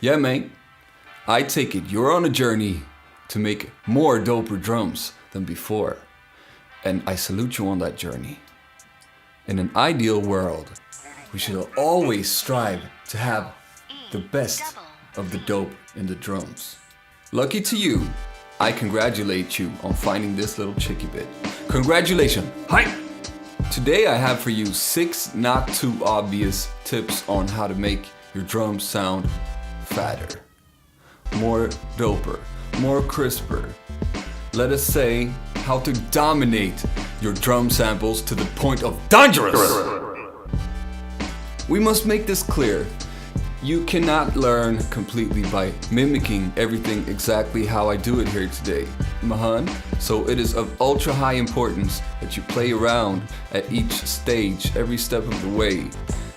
Yeah, man. I take it you're on a journey to make more doper drums than before. And I salute you on that journey. In an ideal world, we should always strive to have the best of the dope in the drums. Lucky to you, I congratulate you on finding this little chicky bit. Congratulations! Hi! Today I have for you 6 not too obvious tips on how to make your drums sound fatter, more doper, more crisper. Let us say how to dominate your drum samples to the point of dangerous. We must make this clear. You cannot learn completely by mimicking everything exactly how I do it here today, Mahan. So it is of ultra high importance that you play around at each stage, every step of the way.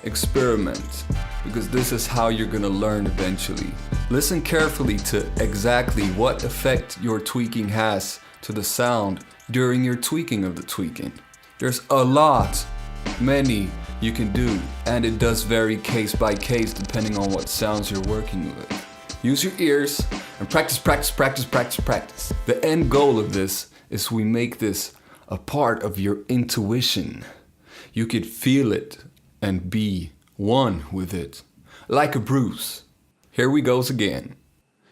Experiment, because this is how you're gonna learn eventually. Listen carefully to exactly what effect your tweaking has to the sound during your tweaking of the tweaking. There's a lot, many you can do, and it does vary case by case depending on what sounds you're working with. Use your ears and practice, practice, practice, practice, practice. The end goal of this is we make this a part of your intuition. You could feel it and be one with it, like a Bruce. Here we goes again.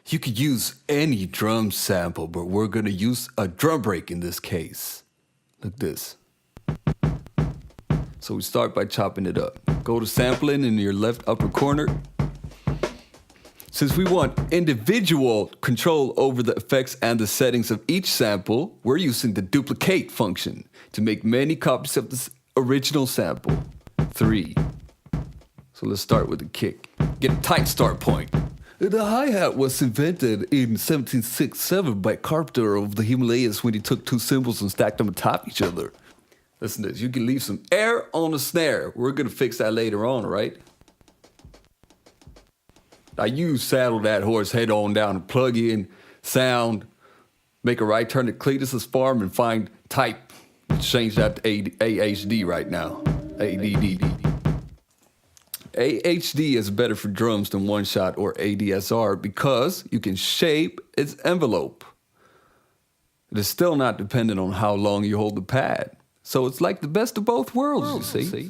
You could use any drum sample, but we're gonna use a drum break in this case. Like this. So we start by chopping it up. Go to sampling in your left upper corner. Since we want individual control over the effects and the settings of each sample, we're using the duplicate function to make many copies of this original sample. 3. So let's start with the kick. Get a tight start point. The hi-hat was invented in 1767 by Carpenter of the Himalayas when he took 2 cymbals and stacked them atop each other. Listen to this, you can leave some air on the snare. We're gonna fix that later on, right? Now you saddle that horse head on down and plug in sound, make a right turn at Cletus's farm and find type. Change that to AHD right now. ADD. AHD is better for drums than one shot or ADSR because you can shape its envelope. It is still not dependent on how long you hold the pad. So it's like the best of both worlds, you see.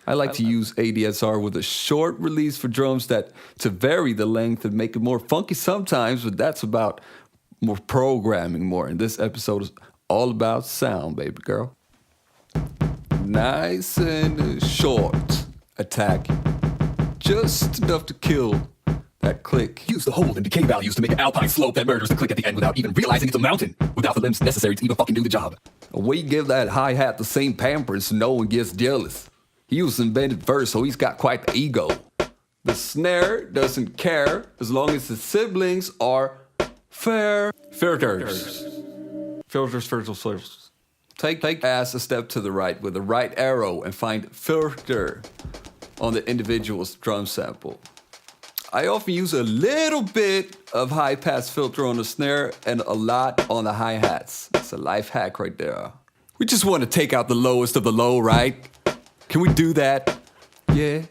I like to use ADSR with a short release for drums to vary the length and make it more funky sometimes, but that's about more programming more. And this episode is all about sound, baby girl. Nice and short attack. Just enough to kill that click. Use the hold and decay values to make an alpine slope that murders the click at the end without even realizing it's a mountain, without the limbs necessary to even fucking do the job. We give that hi-hat the same pampers so no one gets jealous. He was invented first, so he's got quite the ego. The snare doesn't care as long as the siblings are fair. Filters. Take ass a step to the right with the right arrow and find filter on the individual's drum sample. I often use a little bit of high pass filter on the snare and a lot on the hi-hats. It's a life hack right there. We just want to take out the lowest of the low, right? Can we do that? Yeah.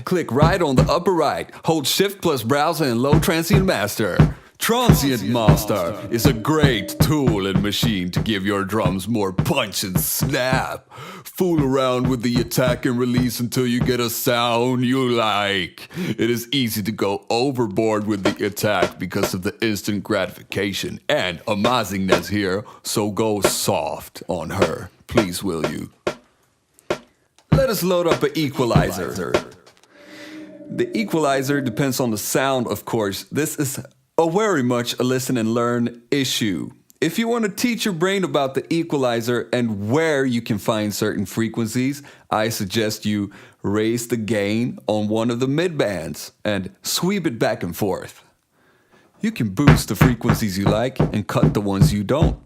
Click right on the upper right. Hold shift plus browser and low transient master. Transient Master is a great tool and machine to give your drums more punch and snap. Fool around with the attack and release until you get a sound you like. It is easy to go overboard with the attack because of the instant gratification and amazingness here, so go soft on her. Please, will you? Let us load up an equalizer. The equalizer depends on the sound, of course. This is very much a listen and learn issue. If you want to teach your brain about the equalizer and where you can find certain frequencies, I suggest you raise the gain on one of the mid bands and sweep it back and forth. You can boost the frequencies you like and cut the ones you don't.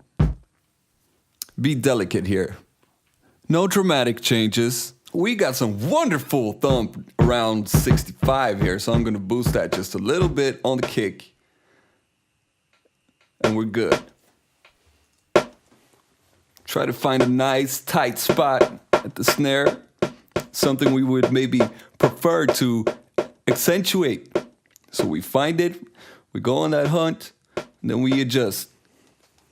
Be delicate here. No dramatic changes. We got some wonderful thump around 65 here, so I'm going to boost that just a little bit on the kick. And we're good. Try to find a nice tight spot at the snare. Something we would maybe prefer to accentuate. So we find it, we go on that hunt, and then we adjust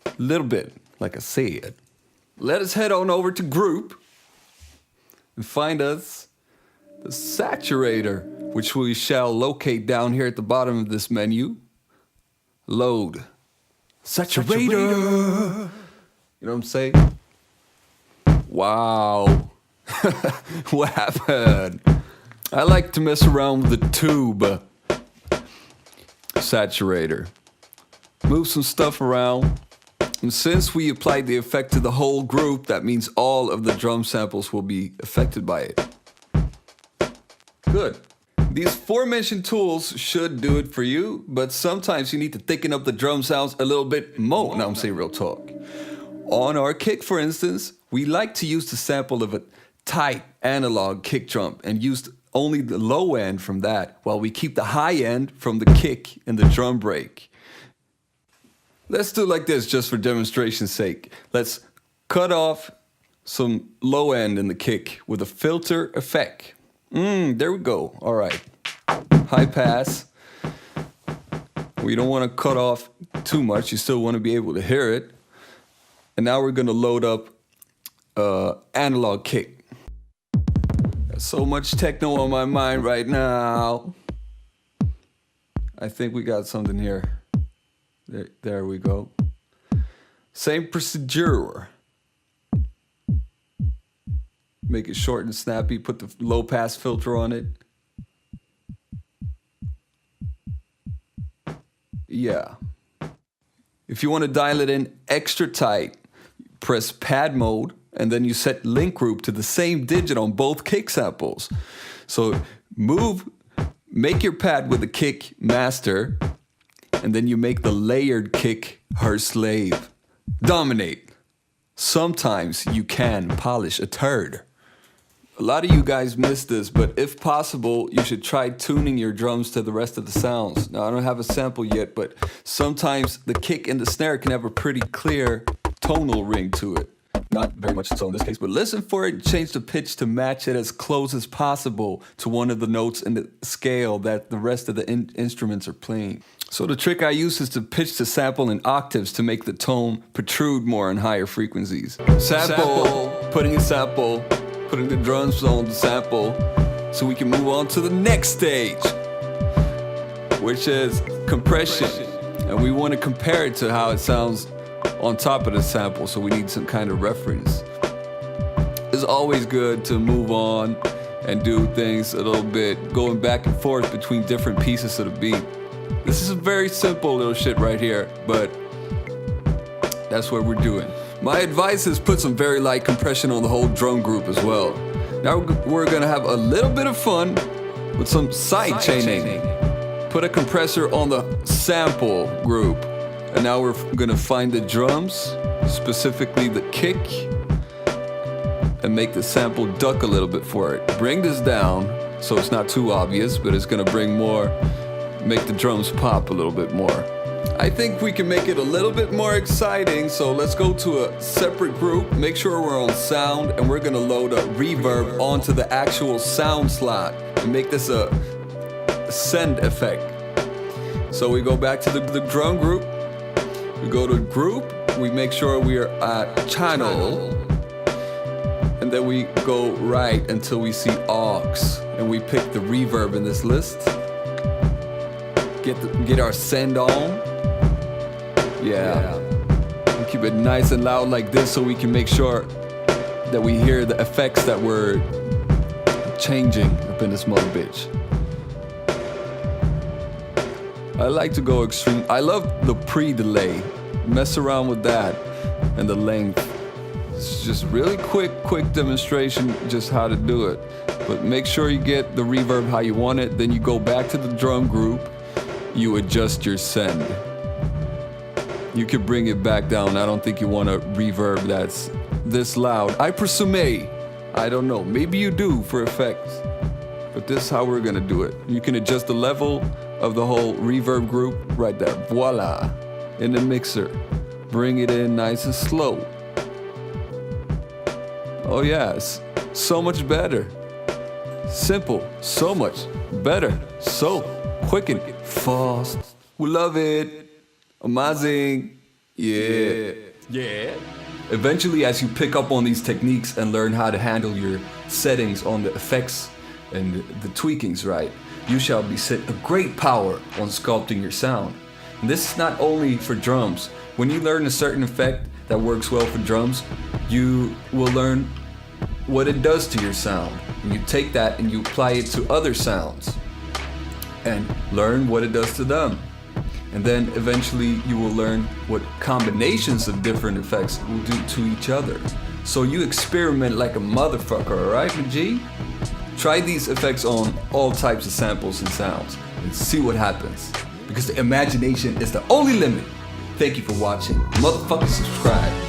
a little bit, like I said. Let us head on over to Group and find us the Saturator, which we shall locate down here at the bottom of this menu. Load. Saturator. You know what I'm saying? Wow. What happened? I like to mess around with the tube. Saturator. Move some stuff around. And since we applied the effect to the whole group, that means all of the drum samples will be affected by it. Good. These aforementioned tools should do it for you, but sometimes you need to thicken up the drum sounds a little bit more. Now I'm saying real talk. On our kick, for instance, we like to use the sample of a tight analog kick drum and use only the low end from that, while we keep the high end from the kick and the drum break. Let's do it like this just for demonstration's sake. Let's cut off some low end in the kick with a filter effect. There we go. All right. High pass. We don't want to cut off too much. You still want to be able to hear it. And now we're going to load up analog kick. Got so much techno on my mind right now. I think we got something here. There we go. Same procedure. Make it short and snappy. Put the low pass filter on it. Yeah. If you want to dial it in extra tight, press pad mode, and then you set link group to the same digit on both kick samples. So make your pad with the kick master, and then you make the layered kick her slave. Dominate. Sometimes you can polish a turd. A lot of you guys miss this, but if possible, you should try tuning your drums to the rest of the sounds. Now, I don't have a sample yet, but sometimes the kick and the snare can have a pretty clear tonal ring to it. Not very much so in this case, but listen for it and change the pitch to match it as close as possible to one of the notes in the scale that the rest of the instruments are playing. So the trick I use is to pitch the sample in octaves to make the tone protrude more on higher frequencies. Sample, putting the drums on the sample so we can move on to the next stage, which is compression. And we want to compare it to how it sounds on top of the sample, so we need some kind of reference. It's always good to move on and do things a little bit, going back and forth between different pieces of the beat. This is a very simple little shit right here, but that's what we're doing. My advice is put some very light compression on the whole drum group as well. Now we're gonna have a little bit of fun with some side chaining. Put a compressor on the sample group. And now we're gonna find the drums, specifically the kick, and make the sample duck a little bit for it. Bring this down so it's not too obvious, but it's gonna make the drums pop a little bit more. I think we can make it a little bit more exciting, so let's go to a separate group, make sure we're on sound, and we're gonna load a reverb onto the actual sound slot and make this a send effect. So we go back to the drum group, we go to group, we make sure we are at channel, and then we go right until we see aux, and we pick the reverb in this list. Get our send on. Yeah. And keep it nice and loud like this so we can make sure that we hear the effects that we're changing up in this mother bitch. I like to go extreme. I love the pre-delay. Mess around with that and the length. It's just really quick demonstration just how to do it. But make sure you get the reverb how you want it. Then you go back to the drum group. You adjust your send. You can bring it back down. I don't think you want a reverb that's this loud. I presume, I don't know. Maybe you do for effects. But this is how we're gonna do it. You can adjust the level of the whole reverb group right there. Voila. In the mixer. Bring it in nice and slow. Oh yes, so much better. Simple, so much better. So quick and fast. We love it. Amazing. Yeah. Eventually, as you pick up on these techniques and learn how to handle your settings on the effects and the tweakings right, you shall be set a great power on sculpting your sound. And this is not only for drums. When you learn a certain effect that works well for drums, you will learn what it does to your sound. And you take that and you apply it to other sounds and learn what it does to them. And then eventually you will learn what combinations of different effects will do to each other. So you experiment like a motherfucker, alright, G? Try these effects on all types of samples and sounds and see what happens. Because the imagination is the only limit. Thank you for watching. Motherfucker, subscribe.